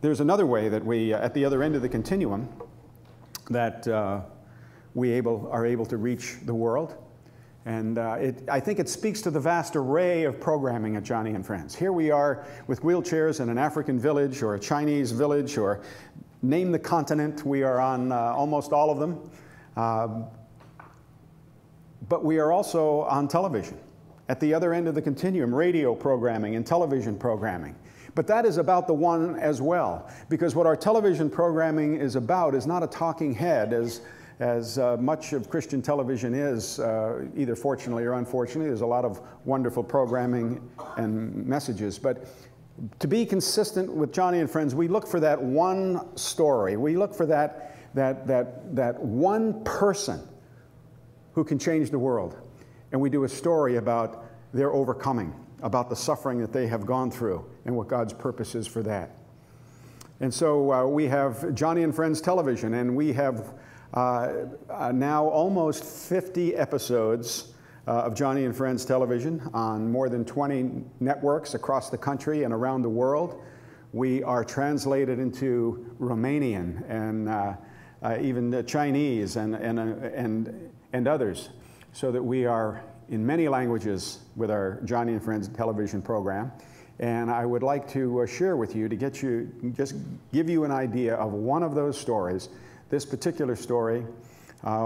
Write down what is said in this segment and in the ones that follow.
There's another way that we, at the other end of the continuum, that we are able to reach the world. And I think it speaks to the vast array of programming at Joni and Friends. Here we are with wheelchairs in an African village or a Chinese village, or name the continent. We are on almost all of them. But we are also on television. At the other end of the continuum, radio programming and television programming. But that is about the one as well, because what our television programming is about is not a talking head, as much of Christian television is, either fortunately or unfortunately. There's a lot of wonderful programming and messages. But to be consistent with Joni and Friends, we look for that one story. We look for that one person who can change the world. And we do a story about their overcoming, about the suffering that they have gone through, and what God's purpose is for that. And so we have Joni and Friends Television, and we have now almost 50 episodes of Joni and Friends Television on more than 20 networks across the country and around the world. We are translated into Romanian and even Chinese and others, so that we are in many languages with our Joni and Friends television program. And I would like to share with you, to just give you an idea of one of those stories. This particular story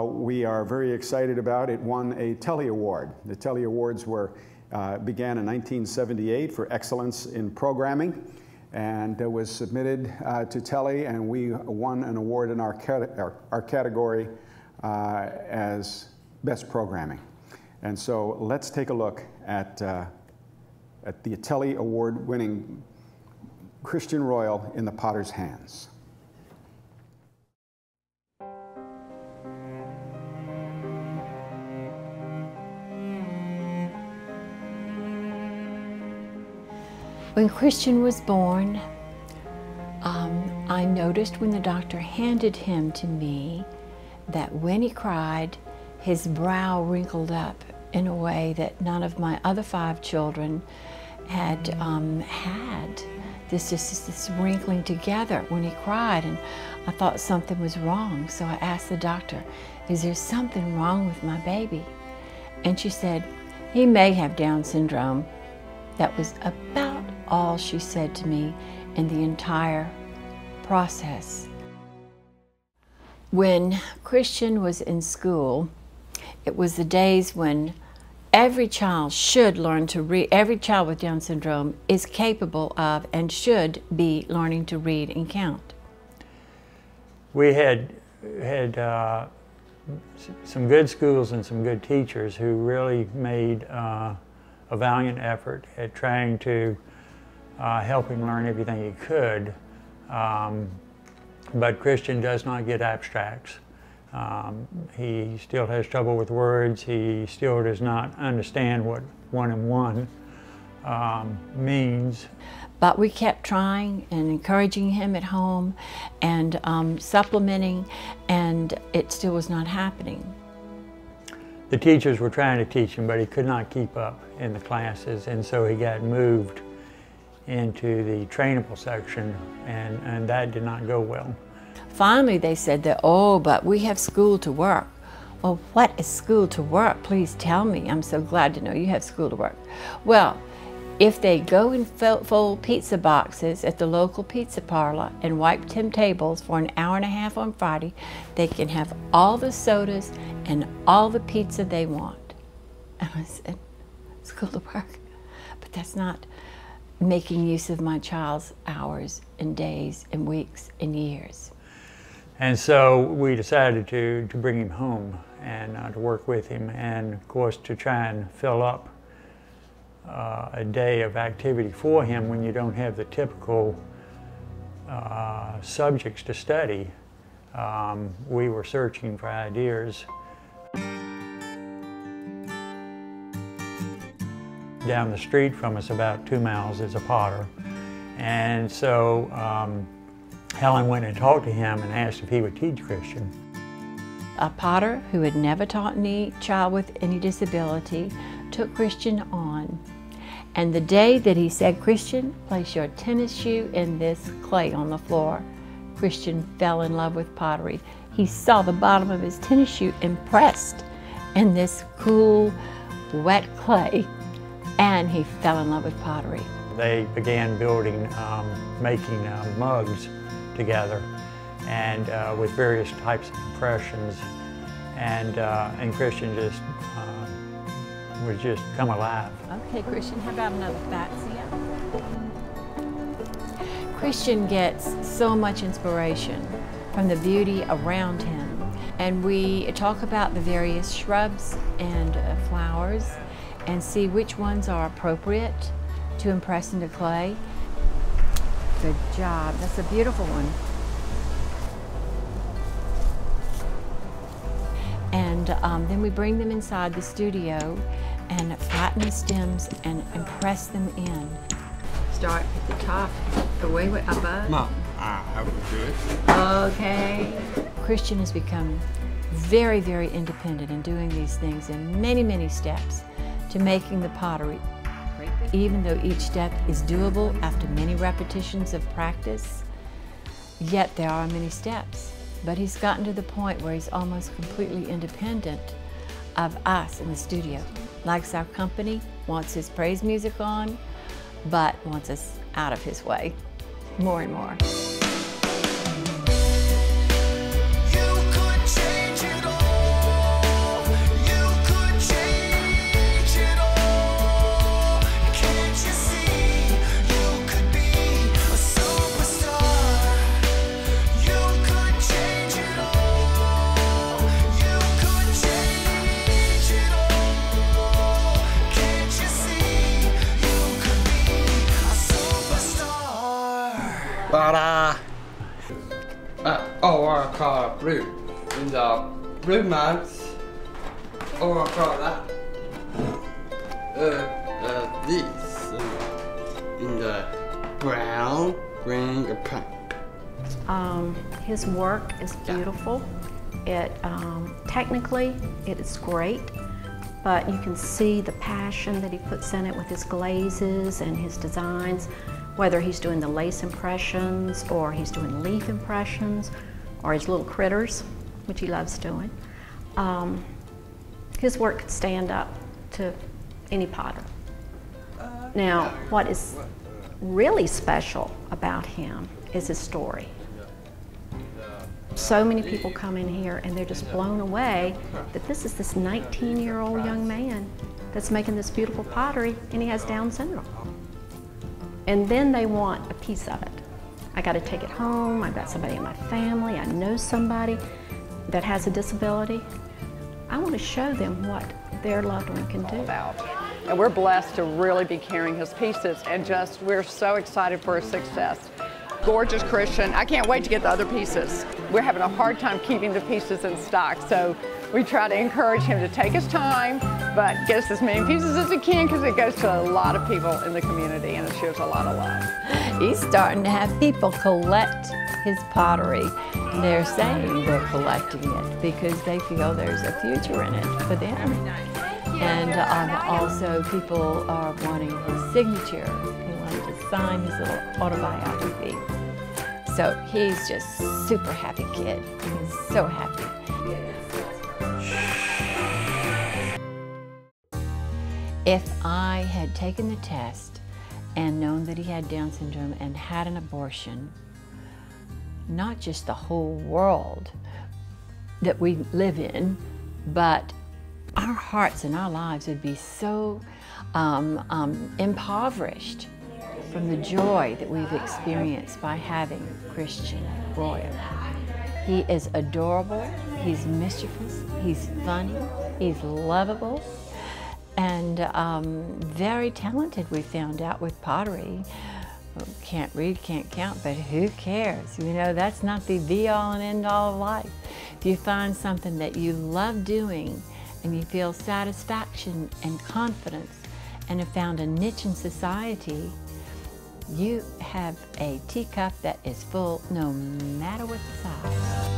we are very excited about. It won a Telly Award. The Telly Awards began in 1978 for excellence in programming, and was submitted to Telly, and we won an award in our category as Best Programming. And so let's take a look at the Telly Award-winning Christian Royal, In the Potter's Hands. When Christian was born, I noticed when the doctor handed him to me that when he cried, his brow wrinkled up in a way that none of my other 5 children had had. This wrinkling together when he cried, and I thought something was wrong. So I asked the doctor, "Is there something wrong with my baby?" And she said, "He may have Down syndrome." That was about all she said to me in the entire process. When Christian was in school, it was the days when every child should learn to read. Every child with Down syndrome is capable of and should be learning to read and count. We had some good schools and some good teachers who really made a valiant effort at trying to help him learn everything he could. But Christian does not get abstracts. He still has trouble with words. He still does not understand what 1 and 1 means. But we kept trying and encouraging him at home and supplementing, and it still was not happening. The teachers were trying to teach him, but he could not keep up in the classes, and so he got moved into the trainable section, and that did not go well. Finally, they said that, "Oh, but we have school to work." Well, what is school to work? Please tell me. I'm so glad to know you have school to work. Well, if they go and fold pizza boxes at the local pizza parlor and wipe 10 tables for an hour and a half on Friday, they can have all the sodas and all the pizza they want. And I said, school to work? But that's not making use of my child's hours and days and weeks and years. And so we decided to bring him home and to work with him, and of course to try and fill up a day of activity for him when you don't have the typical subjects to study. We were searching for ideas. Down the street from us, about 2 miles, is a potter. And so Helen went and talked to him and asked if he would teach Christian. A potter who had never taught any child with any disability took Christian on, And the day that he said, Christian, place your tennis shoe in this clay on the floor, Christian fell in love with pottery. He saw the bottom of his tennis shoe impressed in this cool, wet clay, and he fell in love with pottery. They began building, making mugs together, and with various types of impressions, and Christian just would just come alive. Okay, Christian, how about another Fatsia? Christian gets so much inspiration from the beauty around him. And we talk about the various shrubs and flowers and see which ones are appropriate to impress into clay. Good job, that's a beautiful one. And then we bring them inside the studio and flatten the stems and press them in. Start at the top, way above. Mom, I would do it. Okay. Christian has become very, very independent in doing these things in many, many steps to making the pottery. Even though each step is doable after many repetitions of practice, yet there are many steps. But he's gotten to the point where he's almost completely independent of us in the studio. Likes our company, wants his praise music on, but wants us out of his way more and more. But I call it blue. In the blue months, I call that this in the brown, green, and pink. His work is beautiful. It technically it is great, but you can see the passion that he puts in it with his glazes and his designs. Whether he's doing the lace impressions or he's doing leaf impressions or his little critters, which he loves doing. His work could stand up to any potter. Now, what is really special about him is his story. So many people come in here and they're just blown away that this is this 19-year-old young man that's making this beautiful pottery, and he has Down syndrome. And then they want a piece of it. I got to take it home. I've got somebody in my family. I know somebody that has a disability. I want to show them what their loved one can do. And we're blessed to really be carrying his pieces, and just we're so excited for his success. Gorgeous Christian. I can't wait to get the other pieces. We're having a hard time keeping the pieces in stock, so we try to encourage him to take his time, but get us as many pieces as he can, because it goes to a lot of people in the community and it shows a lot of love. He's starting to have people collect his pottery. They're saying they're collecting it because they feel there's a future in it for them. And also people are wanting his signature. They want to sign his little autobiography. So he's just super happy kid. He's so happy. If I had taken the test and known that he had Down syndrome and had an abortion, not just the whole world that we live in, but our hearts and our lives would be so impoverished from the joy that we've experienced by having Christian Royal. He is adorable, he's mischievous, he's funny, he's lovable, and very talented, we found out, with pottery. Can't read, can't count, but who cares? You know, that's not the be-all and end-all of life. If you find something that you love doing and you feel satisfaction and confidence and have found a niche in society, you have a teacup that is full no matter what the size.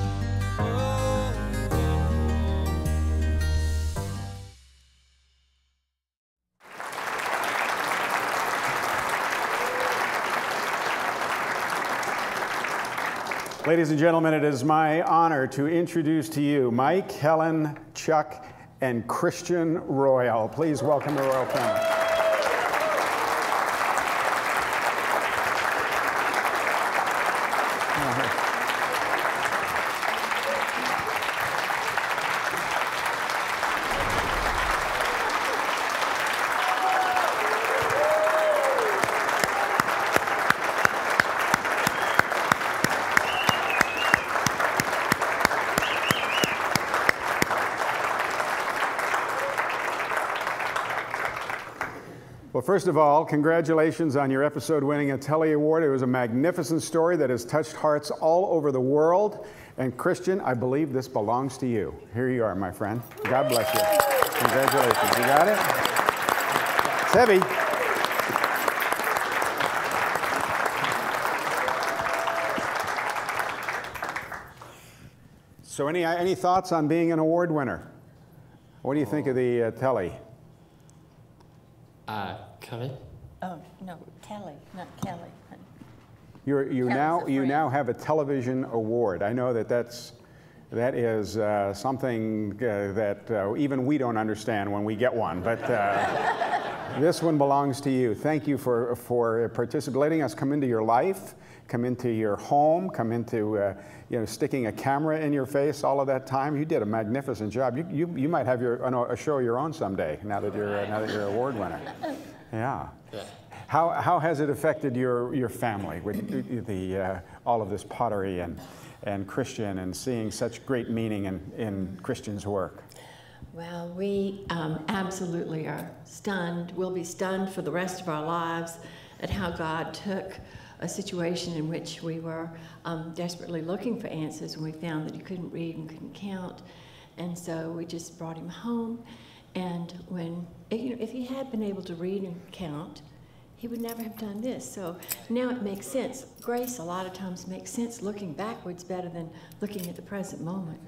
Ladies and gentlemen, it is my honor to introduce to you Mike, Helen, Chuck, and Christian Royal. Please welcome the Royal family. Well, first of all, congratulations on your episode winning a Telly Award. It was a magnificent story that has touched hearts all over the world. And Christian, I believe this belongs to you. Here you are, my friend. God bless you. Congratulations. You got it? It's heavy. So any thoughts on being an award winner? What do you think of the Telly? Kelly? Oh, no, Telly, not Kelly. You now have a television award. I know that is something that even we don't understand when we get one, but this one belongs to you. Thank you for participating, letting us come into your life, come into your home, come into sticking a camera in your face all of that time. You did a magnificent job. You might have a show of your own someday. Now that you're an award winner. Yeah. How has it affected your family with all of this pottery and Christian and seeing such great meaning in Christian's work? Well, we absolutely are stunned. We'll be stunned for the rest of our lives at how God took a situation in which we were desperately looking for answers, and we found that he couldn't read and couldn't count. And so we just brought him home. And if he had been able to read and count, he would never have done this. So now it makes sense. Grace a lot of times makes sense looking backwards better than looking at the present moment.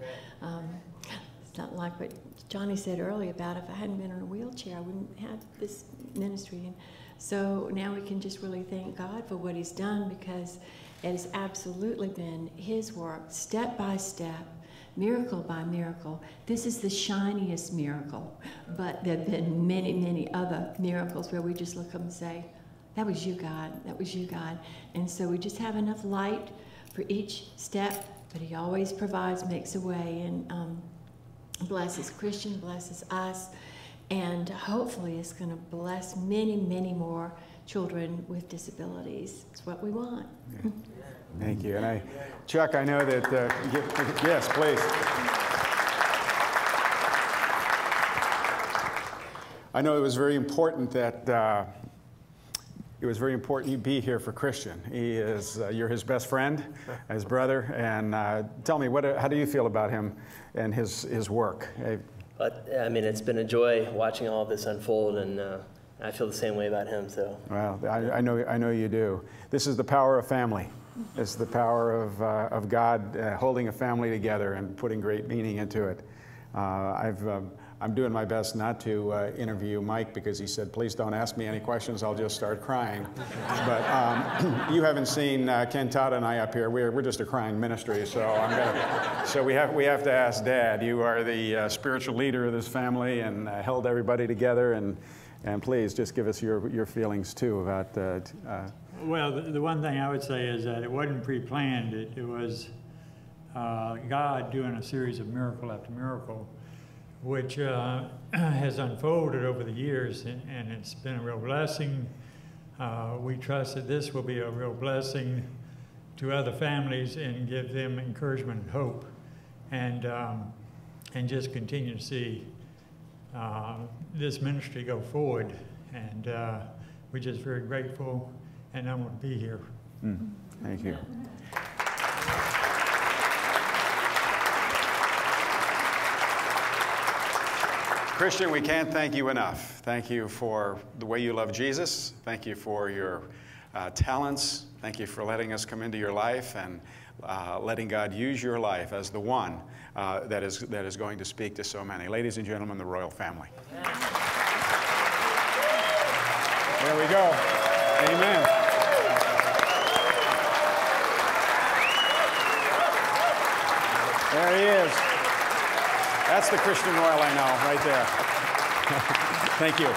It's not like what Johnny said earlier about if I hadn't been in a wheelchair, I wouldn't have this ministry. And so now we can just really thank God for what he's done, because it has absolutely been his work, step by step, miracle by miracle. This is the shiniest miracle, but there have been many, many other miracles where we just look up and say, that was you, God, that was you, God. And so we just have enough light for each step, but he always provides, makes a way, and blesses Christian, blesses us, and hopefully it's going to bless many, many more children with disabilities. It's what we want. Yeah. Thank you. And Chuck, I know that, yes, please. I know it was very important that you be here for Christian. You're his best friend, his brother, and tell me, how do you feel about him and his work? I mean, it's been a joy watching all of this unfold, and I feel the same way about him. So. Well, I know you do. This is the power of family. It's the power of God holding a family together and putting great meaning into it. I'm doing my best not to interview Mike, because he said, please don't ask me any questions, I'll just start crying. But you haven't seen Ken Todd and I up here. We're just a crying ministry, so we have to ask Dad. You are the spiritual leader of this family and held everybody together, and please just give us your feelings too about Well, the one thing I would say is that it wasn't pre-planned. It was God doing a series of miracle after miracle, which has unfolded over the years, and it's been a real blessing. We trust that this will be a real blessing to other families and give them encouragement and hope, and just continue to see this ministry go forward. And we're just very grateful, and I'm going to be here. Thank you. Christian, we can't thank you enough. Thank you for the way you love Jesus. Thank you for your talents. Thank you for letting us come into your life and letting God use your life as the one that is going to speak to so many. Ladies and gentlemen, the royal family. There we go. Amen. There he is. That's the Christian Royal I know, right there. Thank you.